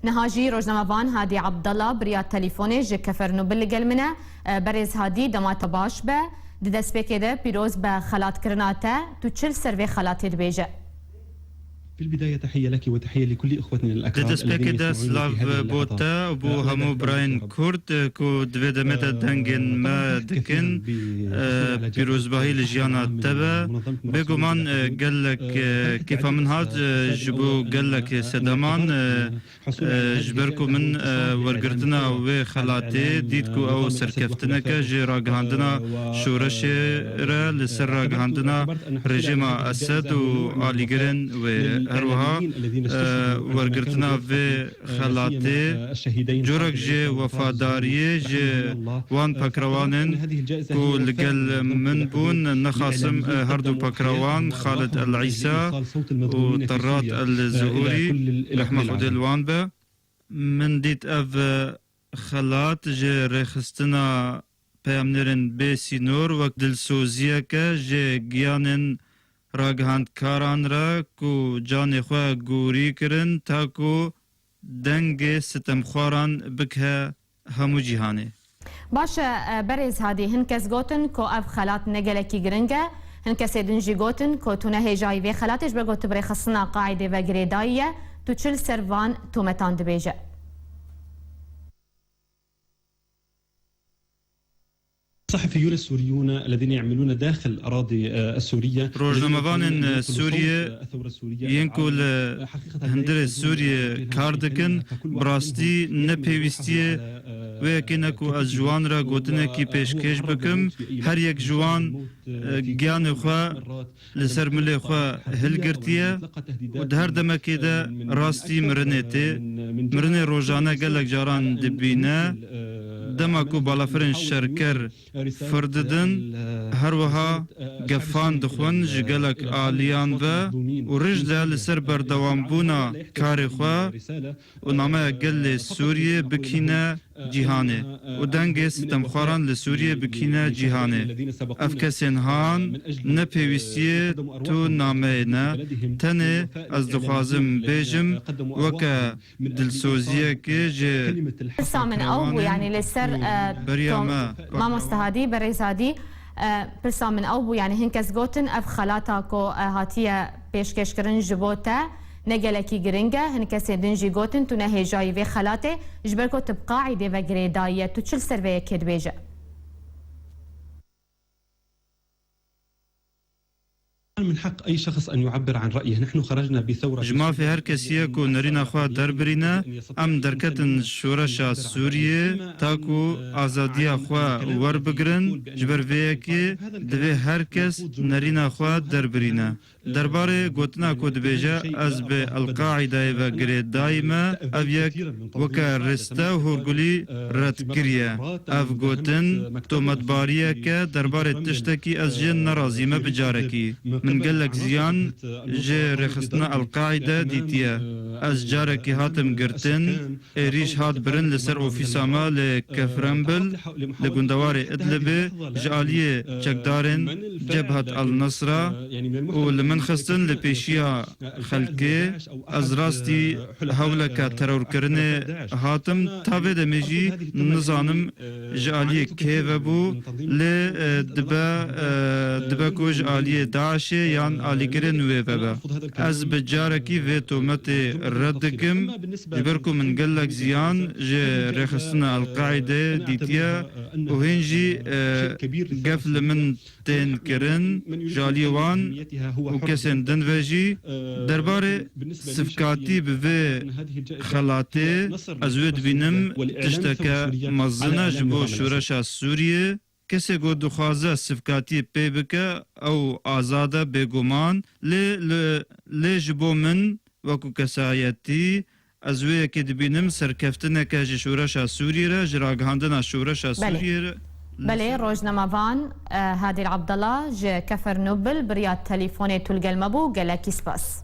نهاجي روزنامه‌وان هادي عبدالله بريا تليفوني جي كفرنو بالقلمنه برز هادي دمات باش به ددس بكده بيروز به خلات كرناته تشل سيرفي خلاتي دبيجه. في البداية تحية لك وتحية لكل إخوتنا الأكراد الذين يسمعون في هذه بوتا بو همو براين كورد كو دويدا متا دنجن ما دكن بيروز باهي لجيانا تبا بيقومان قال لك كيف من هاد جبو قال لك سدامان جبركو من ورقرتنا وخلاتي ديتكو أو سركفتنا كجي راقهاندنا شورش را لسر راقهاندنا رجيم أسد وآليقرن و هروها ورگرتنا في خلاته جورك جي وفاداريه جي وان پکروانن كو لقل من بون نخاسم هردو پکروان خالد العيسى وطرات الزهوري رحمة خود الوان به من ديت اف خلات جي رخستنا پیامنرن بي سينور وقت دلسوزيه که جي گيانن راگهاند کاران را کو جان خواه گوری کرن تا کو دنگ ستم خواران بکه همو جیهانه. باش برز هادي هنكس گوتن کو اف خلات نگلکی گرنگه هنكس دنجي گوتن کو تونه هجای وی خلاتش بگوت بری خصنا قاعده و گریدایه تو چل سروان تو متان دبیجه. الصحفيون السوريون الذين يعملون داخل الأراضي السورية روزنامه‌وان سوريا ينكول هندر سوريا كاردكن براستي نپیوستی و کنکو از جوان را گوتنه کی پیشکش بکم هر یک جوان گیان خو لسر ملی خو هلگرتیه و هر دمکی ده راستی مرنه روزانه گلک جاران دبینه دمکو بالافرن شرکر فرددن هر وها گفان دخون جگلک آلیان و رجده لسر بردوام بونا کار خو و نامه گل سوریه بکینه جیهانه و دنگ ستمخواران لسوریه بکینه جیهانه افکسین هان نپیوستی تو نامه نه تنه از دخوازم بیجم وکا دلسوزیه که جه سامن او يعني لسر ما مستهادي بريزادي برسا من او يعني هنكس گوتن اف خلاتا كو هاتيه پیشکش کرن جبوتا نگلکی گرنگه هنکس دنجی گوتن تو نه جای و خلاته جبر کو تبقاعده و گریدایه تو چل سروی کد بیجه من حق أي شخص أن يعبر عن رأيه. نحن خرجنا بثورة جماع في هر کسیه کو نرینا خواه دربرینه ام درکتن شورشا سوریه تاکو آزادیا خواه ور بگرن جبر ویه که دوی هر کس نرینا خواه دربرینه درباره گوتنا کو دبیجه از به القاعده و گرید دائمه او یک وکا رسته و هرگولی رد کریه او گوتن تو مدباریه که درباره تشتکی از جن نرازیمه بجارکی من قالك زيان جي رخصنا القاعدة ديتيا از جاركي هاتم قرتن ريش هات برن لسر اوفيساما لكفرنبل لقندواري ادلبي جالية چكدارن جبهة النصرة ولمن خستن لبيشيا خلقي از راستي هولكا ترور كرنه هاتم تابه دمجي نظانم جالية كيفبو لدبا كو جالية داعش یان آلیگرن وی بابا از بجارکی وی تومت ردکم جبرکو من گلک زیان جه رخصنا القاعده دیتیا و هنجی قفل من تین کرن جالیوان و کسین دنویجی درباره صفکاتی به خلاته از وید بینم تشتکه مزنه جبو شورش سوریه کسی گو دخوازه صفکاتی پی بکه او آزاده بگمان لی جبو من وکو کسایتی از وی که دبینم سرکفتنه که شورش سوریه را جراغاندن شورش سوریه را بله روزنامه‌وان هادي عبدالله جه كفر نوبل بريات تليفوني تلقى المبو قال لك سباس